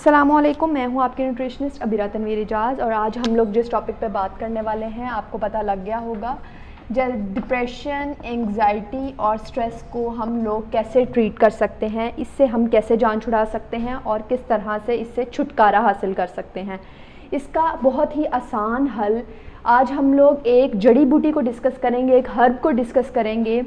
अस्सलामुअलैकुम, मैं हूं आपके न्यूट्रिशनिस्ट अबीरा तनवीर इजाज़। और आज हम लोग जिस टॉपिक पे बात करने वाले हैं आपको पता लग गया होगा। डिप्रेशन, एंग्जाइटी और स्ट्रेस को हम लोग कैसे ट्रीट कर सकते हैं, इससे हम कैसे जान छुड़ा सकते हैं और किस तरह से इससे छुटकारा हासिल कर सकते हैं। इसका बहुत ही आसान हल आज हम लोग एक जड़ी बूटी को डिस्कस करेंगे, एक हर्ब को डिस्कस करेंगे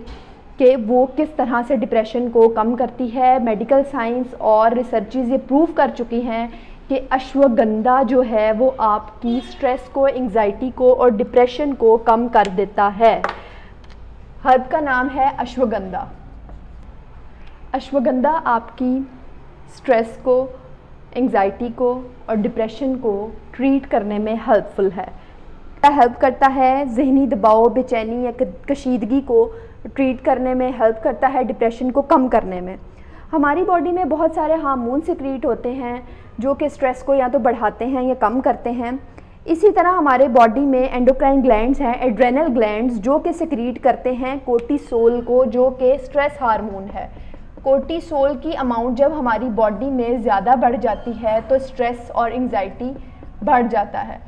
कि वो किस तरह से डिप्रेशन को कम करती है। मेडिकल साइंस और रिसर्चेस ये प्रूव कर चुकी हैं कि अश्वगंधा जो है वो आपकी स्ट्रेस को, एंग्जाइटी को और डिप्रेशन को कम कर देता है। हर्ब का नाम है अश्वगंधा। अश्वगंधा आपकी स्ट्रेस को, एंग्जाइटी को और डिप्रेशन को ट्रीट करने में हेल्पफुल है। हेल्प करता है जहनी दबाव, बेचैनी या कशीदगी को ट्रीट करने में, हेल्प करता है डिप्रेशन को कम करने में। हमारी बॉडी में बहुत सारे हार्मोन सिक्रीट होते हैं जो कि स्ट्रेस को या तो बढ़ाते हैं या कम करते हैं। इसी तरह हमारे बॉडी में एंडोक्राइन ग्लैंड्स हैं, एड्रेनल ग्लैंड्स, जो कि सिक्रीट करते हैं कोर्टिसोल को, जो कि स्ट्रेस हार्मोन है। कोर्टिसोल की अमाउंट जब हमारी बॉडी में ज़्यादा बढ़ जाती है तो स्ट्रेस और एंग्जाइटी बढ़ जाता है।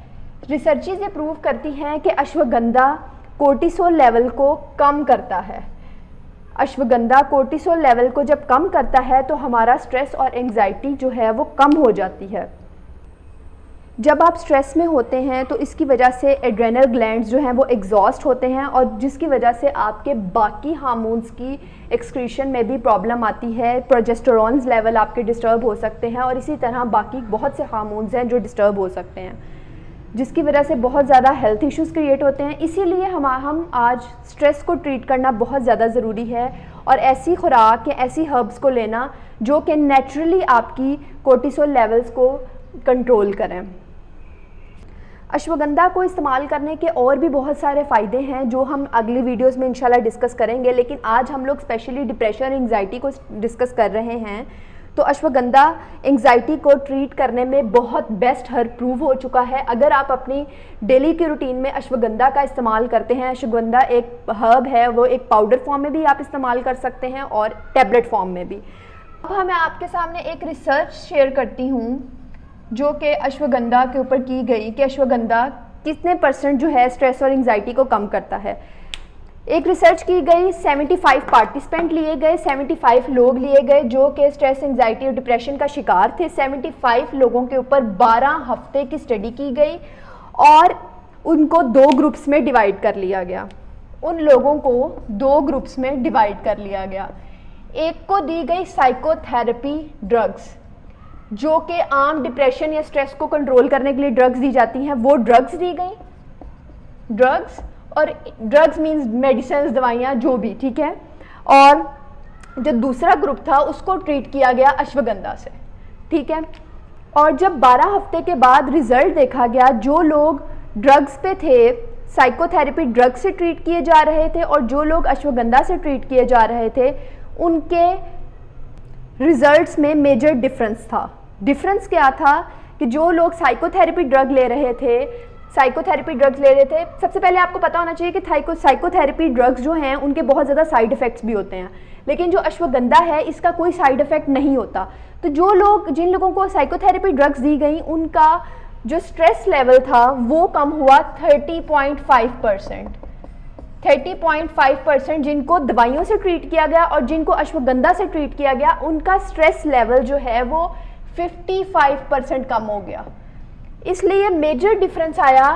रिसर्चेस ये प्रूव करती हैं कि अश्वगंधा कोर्टिसोल लेवल को कम करता है। अश्वगंधा कोर्टिसोल लेवल को जब कम करता है तो हमारा स्ट्रेस और एंग्जाइटी जो है वो कम हो जाती है। जब आप स्ट्रेस में होते हैं तो इसकी वजह से एड्रेनल ग्लैंड्स जो हैं वो एग्जॉस्ट होते हैं और जिसकी वजह से आपके बाकी हार्मोन्स की एक्सक्रीशन में भी प्रॉब्लम आती है। प्रोजेस्टेरॉन्स लेवल आपके डिस्टर्ब हो सकते हैं और इसी तरह बाकी बहुत से हार्मोन्स हैं जो डिस्टर्ब हो सकते हैं, जिसकी वजह से बहुत ज़्यादा हेल्थ इश्यूज़ क्रिएट होते हैं। इसीलिए हम आज स्ट्रेस को ट्रीट करना बहुत ज़्यादा ज़रूरी है और ऐसी खुराक या ऐसी हर्ब्स को लेना जो कि नेचुरली आपकी कोर्टिसोल लेवल्स को कंट्रोल करें। अश्वगंधा को इस्तेमाल करने के और भी बहुत सारे फ़ायदे हैं जो हम अगली वीडियोज़ में इंशाल्लाह डिस्कस करेंगे, लेकिन आज हम लोग स्पेशली डिप्रेशन और एंग्जाइटी को डिस्कस कर रहे हैं। तो अश्वगंधा एंग्जाइटी को ट्रीट करने में बहुत बेस्ट हर्ब प्रूव हो चुका है। अगर आप अपनी डेली की रूटीन में अश्वगंधा का इस्तेमाल करते हैं, अश्वगंधा एक हर्ब है, वो एक पाउडर फॉर्म में भी आप इस्तेमाल कर सकते हैं और टैबलेट फॉर्म में भी। अब मैं आपके सामने एक रिसर्च शेयर करती हूँ जो कि अश्वगंधा के ऊपर की गई कि अश्वगंधा कितने % जो है स्ट्रेस और एंग्जाइटी को कम करता है। एक रिसर्च की गई, 75 पार्टिसिपेंट लिए गए, 75 लोग लिए गए जो कि स्ट्रेस, एंग्जाइटी और डिप्रेशन का शिकार थे। 75 लोगों के ऊपर 12 हफ्ते की स्टडी की गई और उनको 2 ग्रुप्स में डिवाइड कर लिया गया। उन लोगों को 2 ग्रुप्स में डिवाइड कर लिया गया। एक को दी गई साइकोथेरेपी ड्रग्स, जो कि आम डिप्रेशन या स्ट्रेस को कंट्रोल करने के लिए ड्रग्स दी जाती हैं, वो ड्रग्स दी गई। ड्रग्स और ड्रग्स मीन्स मेडिसिन, दवाइयाँ, जो भी, ठीक है। और जो दूसरा ग्रुप था उसको ट्रीट किया गया अश्वगंधा से, ठीक है। और जब 12 हफ्ते के बाद रिजल्ट देखा गया, जो लोग ड्रग्स पे थे, साइकोथेरेपी ड्रग्स से ट्रीट किए जा रहे थे और जो लोग अश्वगंधा से ट्रीट किए जा रहे थे, उनके रिजल्ट्स में मेजर डिफरेंस था। डिफरेंस क्या था कि जो लोग साइकोथेरेपी ड्रग ले रहे थे, सबसे पहले आपको पता होना चाहिए कि साइकोथेरेपी ड्रग्स जो हैं उनके बहुत ज़्यादा साइड इफ़ेक्ट्स भी होते हैं, लेकिन जो अश्वगंधा है इसका कोई साइड इफ़ेक्ट नहीं होता। तो जिन लोगों को साइकोथेरेपी ड्रग्स दी गई, उनका जो स्ट्रेस लेवल था वो कम हुआ 30.5%। 30.5% जिनको दवाइयों से ट्रीट किया गया और जिनको अश्वगंधा से ट्रीट किया गया, उनका स्ट्रेस लेवल जो है वो 55% कम हो गया। इसलिए मेजर डिफरेंस आया,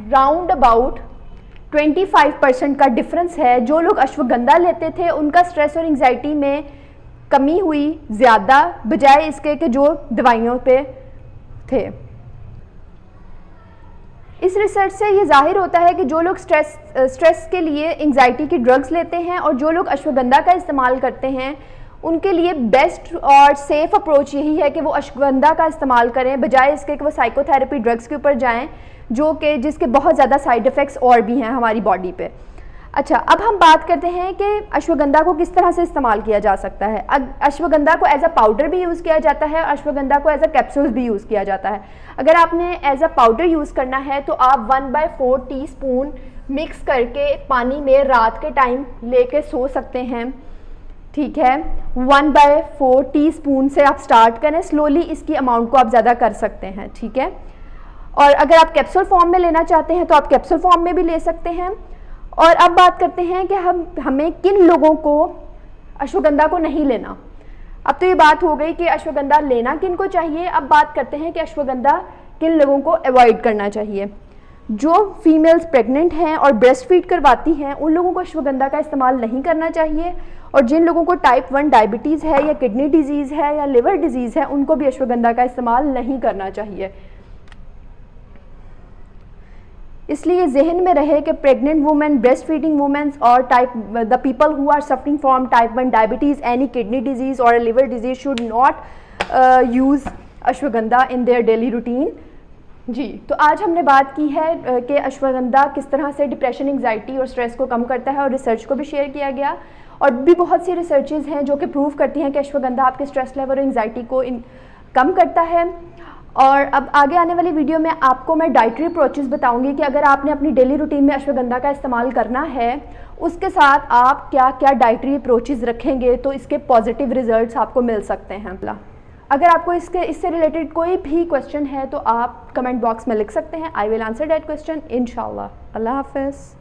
राउंड अबाउट 25% का डिफरेंस है। जो लोग अश्वगंधा लेते थे उनका स्ट्रेस और एंग्जाइटी में कमी हुई ज़्यादा, बजाय इसके कि जो दवाइयों पे थे। इस रिसर्च से ये जाहिर होता है कि जो लोग स्ट्रेस के लिए एंग्जाइटी की ड्रग्स लेते हैं और जो लोग अश्वगंधा का इस्तेमाल करते हैं, उनके लिए बेस्ट और सेफ़ अप्रोच यही है कि वो अश्वगंधा का इस्तेमाल करें, बजाय इसके कि वो साइकोथेरेपी ड्रग्स के ऊपर जाएं, जिसके बहुत ज़्यादा साइड इफ़ेक्ट्स और भी हैं हमारी बॉडी पे। अच्छा, अब हम बात करते हैं कि अश्वगंधा को किस तरह से इस्तेमाल किया जा सकता है। अश्वगंधा को एज अ पाउडर भी यूज़ किया जाता है, अश्वगंधा को एज अ कैप्सूल्स भी यूज़ किया जाता है। अगर आपने एज अ पाउडर यूज़ करना है तो आप 1/4 टीस्पून मिक्स करके पानी में रात के टाइम लेके सो सकते हैं। ठीक है, 1/4 टीस्पून से आप स्टार्ट करें, स्लोली इसकी अमाउंट को आप ज़्यादा कर सकते हैं। ठीक है, और अगर आप कैप्सूल फॉर्म में लेना चाहते हैं तो आप कैप्सूल फॉर्म में भी ले सकते हैं। और अब बात करते हैं कि हमें किन लोगों को अश्वगंधा को नहीं लेना। अब तो ये बात हो गई कि अश्वगंधा लेना किन को चाहिए। अब बात करते हैं कि अश्वगंधा किन लोगों को अवॉइड करना चाहिए। जो फीमेल्स प्रेग्नेंट हैं और ब्रेस्ट फीड करवाती हैं उन लोगों को अश्वगंधा का इस्तेमाल नहीं करना चाहिए, और जिन लोगों को टाइप 1 डायबिटीज़ है या किडनी डिजीज़ है या लिवर डिजीज़ है उनको भी अश्वगंधा का इस्तेमाल नहीं करना चाहिए। इसलिए जहन में रहे कि pregnant women, breast feeding womens और the people who are suffering from type 1 diabetes, any kidney disease और liver disease should not use ashwagandha in their daily routine. जी, तो आज हमने बात की है कि अश्वगंधा किस तरह से डिप्रेशन, एंग्जाइटी और स्ट्रेस को कम करता है, और रिसर्च को भी शेयर किया गया। और भी बहुत सी रिसर्चेज हैं जो कि प्रूव करती हैं कि अश्वगंधा आपके स्ट्रेस लेवल और एंग्जाइटी को कम करता है। और अब आगे आने वाली वीडियो में आपको मैं डाइटरी अप्रोचेस बताऊंगी कि अगर आपने अपनी डेली रूटीन में अश्वगंधा का इस्तेमाल करना है, उसके साथ आप क्या क्या डाइटरी अप्रोचेस रखेंगे तो इसके पॉजिटिव रिजल्ट्स आपको मिल सकते हैं। अगर आपको इससे रिलेटेड कोई भी क्वेश्चन है तो आप कमेंट बॉक्स में लिख सकते हैं। I will answer that question इंशाल्लाह। अल्लाह हाफ़िज़।